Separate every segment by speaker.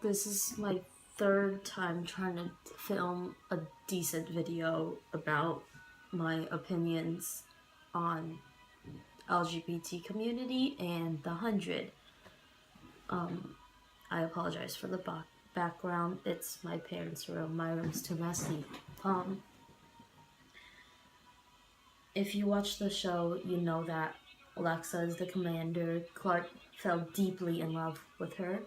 Speaker 1: This is my third time trying to film a decent video about my opinions on LGBT community and the 100. I apologize for the background. It's my parents' room. My room's too messy. If you watch the show, you know that Alexa is the commander. Clark fell deeply in love with her.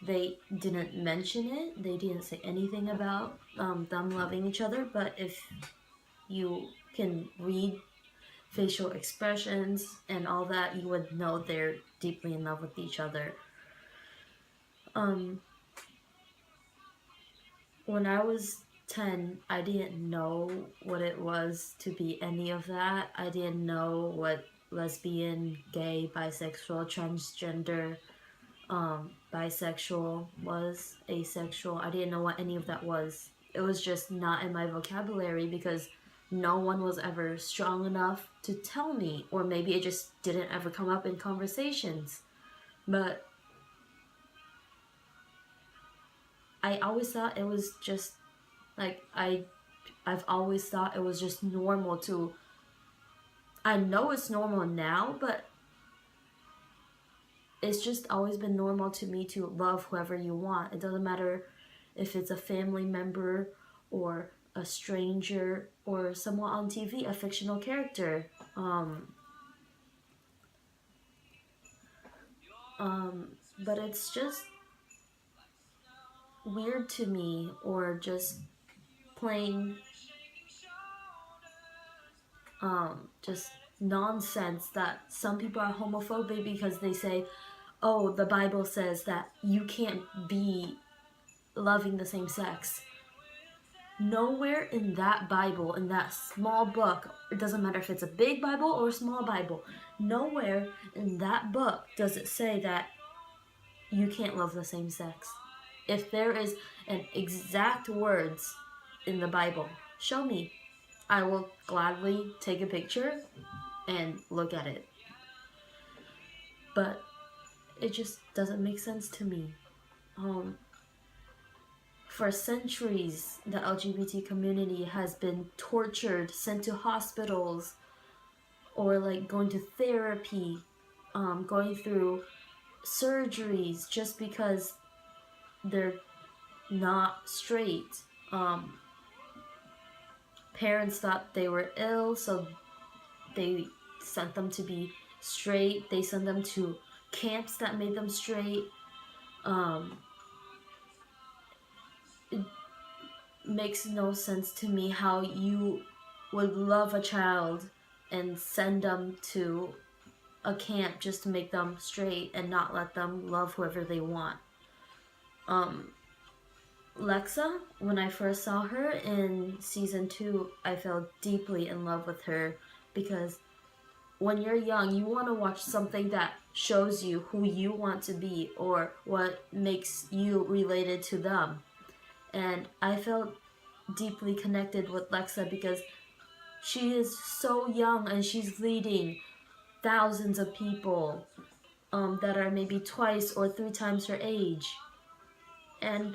Speaker 1: They didn't mention it. They didn't say anything about them loving each other. But if you can read facial expressions and all that, you would know they're deeply in love with each other. When I was 10, I didn't know what it was to be any of that. I didn't know what lesbian, gay, bisexual, transgender, bisexual was, asexual. I didn't know what any of that was. It was just not in my vocabulary because no one was ever strong enough to tell me, or maybe it just didn't ever come up in conversations. But I always thought it was just like I've always thought it was just normal to. I know it's normal now, but it's just always been normal to me to love whoever you want. It doesn't matter if it's a family member or a stranger or someone on TV, a fictional character. But it's just weird to me, or just plain just nonsense that some people are homophobic because they say, oh, the Bible says that you can't be loving the same sex. Nowhere in that Bible, in that small book, it doesn't matter if it's a big Bible or a small Bible, nowhere in that book does it say that you can't love the same sex. If there is an exact words in the Bible, show me. I will gladly take a picture and look at it. But it just doesn't make sense to me. For centuries, the LGBT community has been tortured, sent to hospitals, or like going to therapy, going through surgeries just because they're not straight. Parents thought they were ill, so they sent them to be straight. They sent them to camps that made them straight. It makes no sense to me how you would love a child and send them to a camp just to make them straight and not let them love whoever they want. Lexa, when I first saw her in season 2, I fell deeply in love with her because when you're young, you want to watch something that shows you who you want to be or what makes you related to them. And I felt deeply connected with Lexa because she is so young and she's leading thousands of people that are maybe twice or 3 times her age. And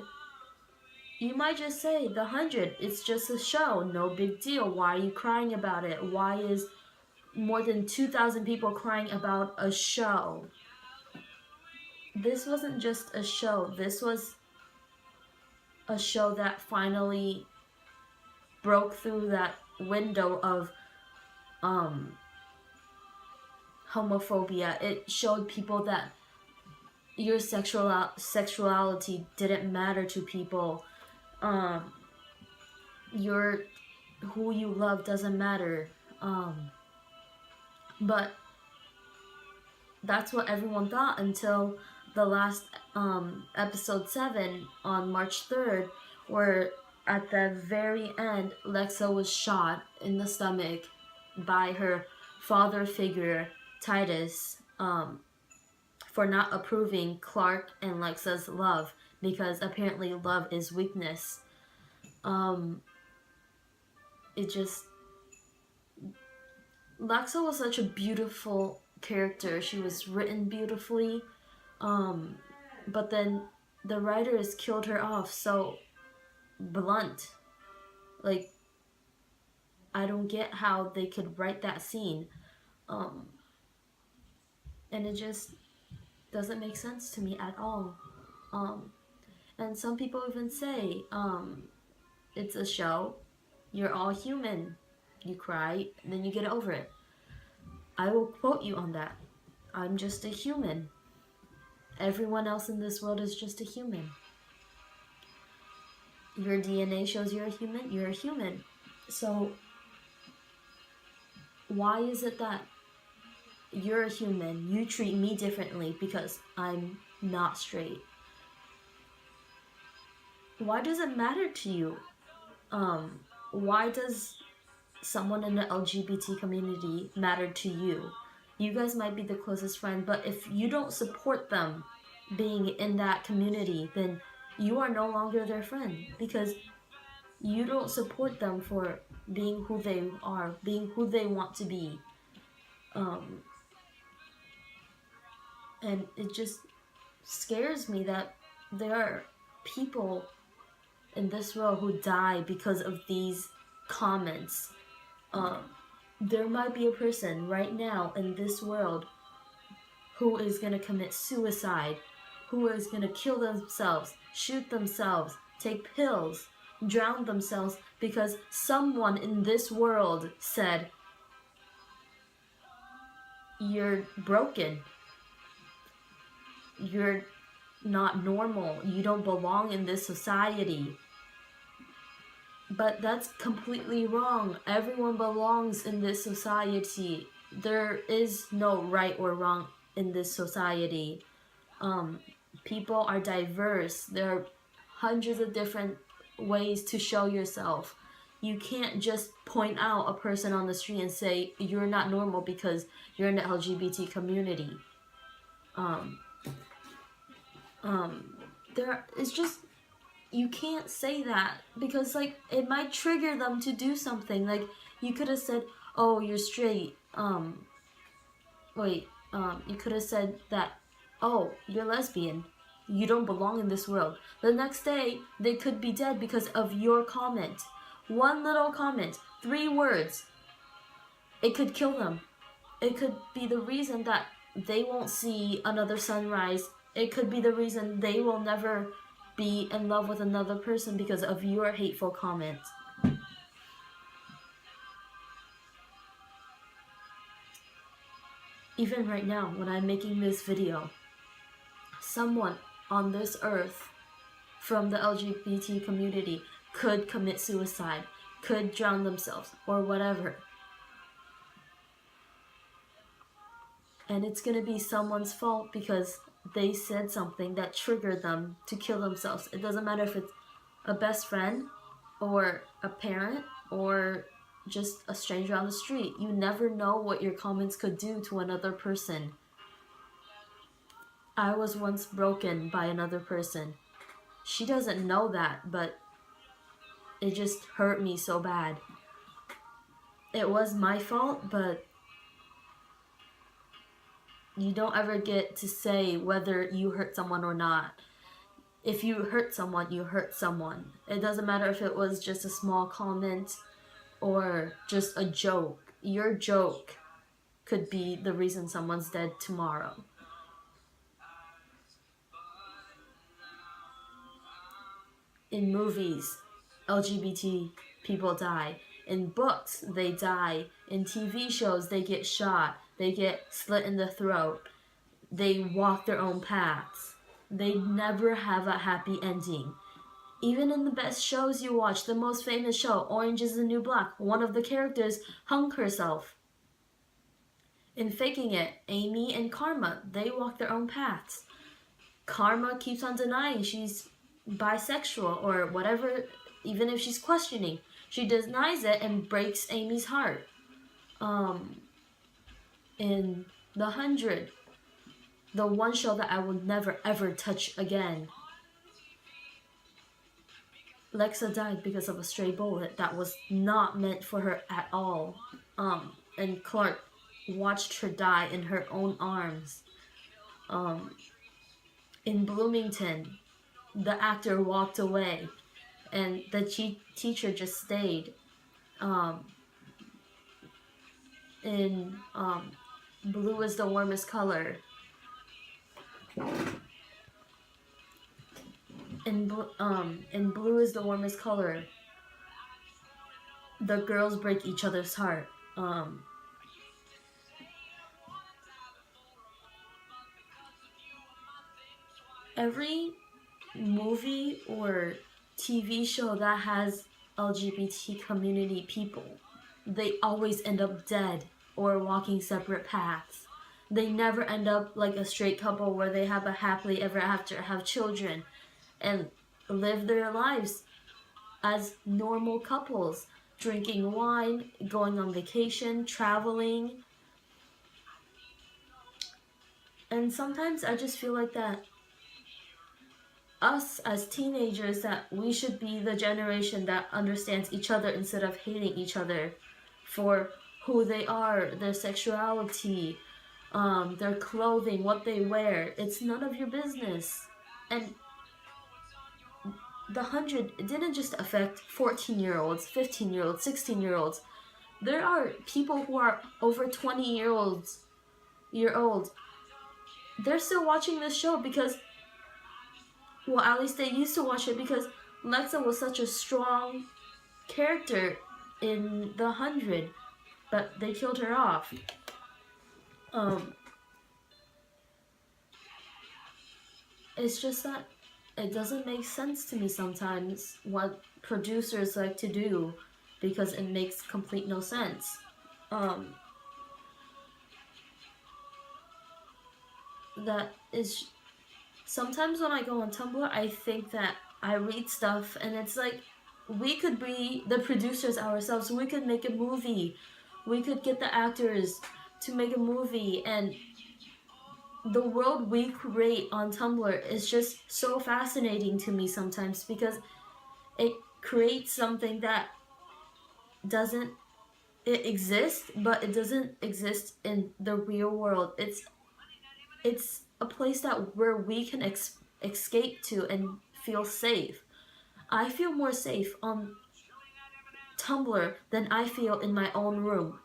Speaker 1: you might just say, the 100, it's just a show, no big deal. Why are you crying about it? Why is more than 2,000 people crying about a show? This wasn't just a show. This was a show that finally broke through that window of homophobia. It showed people that your sexuality didn't matter to people. Your who you love doesn't matter. But that's what everyone thought until the last episode 7 on March 3rd, where at the very end, Lexa was shot in the stomach by her father figure, Titus, for not approving Clark and Lexa's love, because apparently love is weakness. Lexa was such a beautiful character. She was written beautifully, but then the writers killed her off so blunt. Like, I don't get how they could write that scene. And it just doesn't make sense to me at all. And some people even say, it's a show. You're all human. You cry, then you get over it. I will quote you on that. I'm just a human. Everyone else in this world is just a human. Your DNA shows you're a human. You're a human. So why is it that you're a human, you treat me differently because I'm not straight? Why does it matter to you? Why does someone in the LGBT community matter to you? You guys might be the closest friend, but if you don't support them being in that community, then you are no longer their friend, because you don't support them for being who they are, being who they want to be. And it just scares me that there are people in this world who die because of these comments. There might be a person right now in this world who is going to commit suicide, who is going to kill themselves, shoot themselves, take pills, drown themselves because someone in this world said, you're broken, you're not normal, you don't belong in this society. But that's completely wrong. Everyone belongs in this society. There is no right or wrong in this society. People are diverse. There are hundreds of different ways to show yourself. You can't just point out a person on the street and say you're not normal because you're in the LGBT community. It's just, you can't say that because, like, it might trigger them to do something. Like, you could have said, oh, you're straight. You could have said that, oh, you're lesbian. You don't belong in this world. The next day, they could be dead because of your comment. One little comment, 3 words. It could kill them. It could be the reason that they won't see another sunrise. It could be the reason they will never be in love with another person because of your hateful comments. Even right now, when I'm making this video, someone on this earth from the LGBT community could commit suicide, could drown themselves, or whatever. And it's gonna be someone's fault because they said something that triggered them to kill themselves. It doesn't matter if it's a best friend or a parent or just a stranger on the street. You never know what your comments could do to another person. I was once broken by another person. She doesn't know that, but it just hurt me so bad. It was my fault, but you don't ever get to say whether you hurt someone or not. If you hurt someone, you hurt someone. It doesn't matter if it was just a small comment or just a joke. Your joke could be the reason someone's dead tomorrow. In movies, LGBT people die. In books, they die. In TV shows, they get shot. They get slit in the throat. They walk their own paths. They never have a happy ending. Even in the best shows you watch, the most famous show, Orange is the New Black, one of the characters hung herself. In Faking It, Amy and Karma, they walk their own paths. Karma keeps on denying she's bisexual or whatever, even if she's questioning. She denies it and breaks Amy's heart. In The 100, the one show that I will never ever touch again, Lexa died because of a stray bullet that was not meant for her at all. And Clark watched her die in her own arms. In Bloomington, the actor walked away and the teacher just stayed. In Blue is the warmest color. In Blue is the warmest color, the girls break each other's heart. Every movie or TV show that has LGBT community people, they always end up dead or walking separate paths. They never end up like a straight couple where they have a happily ever after, have children, and live their lives as normal couples, drinking wine, going on vacation, traveling. And sometimes I just feel like that us as teenagers, that we should be the generation that understands each other instead of hating each other for who they are, their sexuality, their clothing, what they wear. It's none of your business. And the 100 didn't just affect 14-year-olds, 15-year-olds, 16-year-olds. There are people who are over 20-year-olds. They're still watching this show because, well, at least they used to watch it because Lexa was such a strong character in the 100, but they killed her off. It's just that it doesn't make sense to me sometimes what producers like to do, because it makes complete no sense. That is, sometimes when I go on Tumblr, I think that I read stuff and it's like, we could be the producers ourselves. We could make a movie. We could get the actors to make a movie, and the world we create on Tumblr is just so fascinating to me sometimes, because it creates something that it exists, but it doesn't exist in the real world. It's a place where we can escape to and feel safe. I feel more safe on Tumblr than I feel in my own room.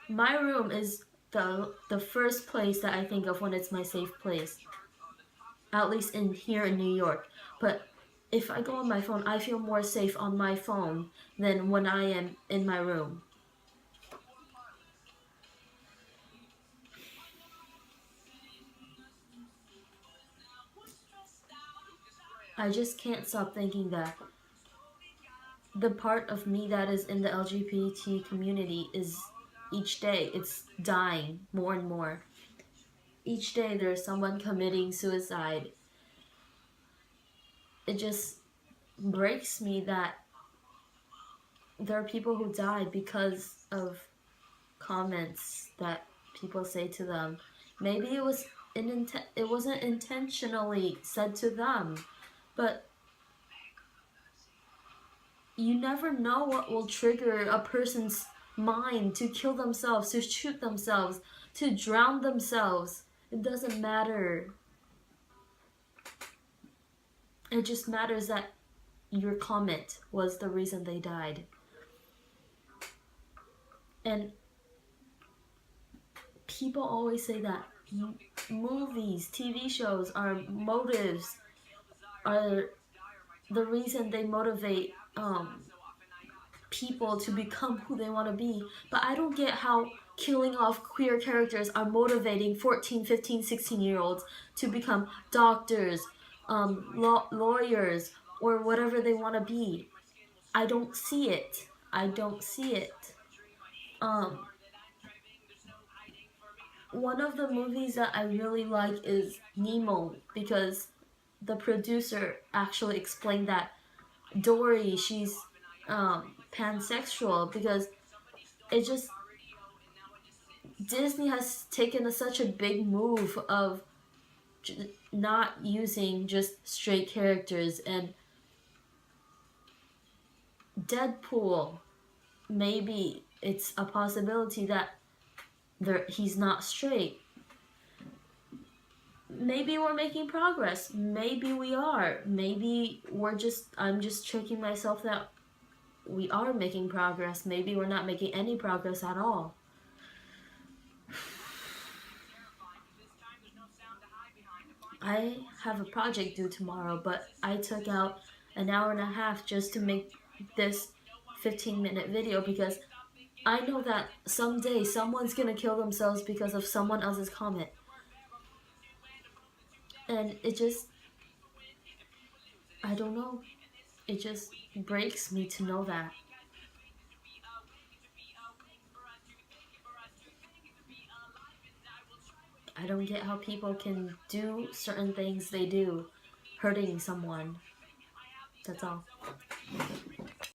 Speaker 1: My room is the first place that I think of when it's my safe place, at least here in New York. But if I go on my phone, I feel more safe on my phone than when I am in my room. I just can't stop thinking that the part of me that is in the LGBT community is, each day it's dying more and more. Each day there's someone committing suicide. It just breaks me that there are people who died because of comments that people say to them. Maybe it wasn't intentionally said to them, but you never know what will trigger a person's mind to kill themselves, to shoot themselves, to drown themselves. It doesn't matter. It just matters that your comment was the reason they died. And people always say that movies, TV shows, our motives are the reason they motivate people to become who they want to be. But I don't get how killing off queer characters are motivating 14, 15, 16-year-olds to become doctors, lawyers, or whatever they want to be. I don't see it. One of the movies that I really like is Nemo, because the producer actually explained that Dory, she's pansexual, because it just, Disney has taken such a big move of not using just straight characters. And Deadpool, maybe it's a possibility that he's not straight. maybe we're making progress. Maybe we are. Maybe I'm just tricking myself that we are making progress. Maybe we're not making any progress at all. I have a project due tomorrow, but I took out an hour and a half just to make this 15-minute video because I know that someday someone's gonna kill themselves because of someone else's comment. And it just, I don't know, it just breaks me to know that. I don't get how people can do certain things they do, hurting someone. That's all.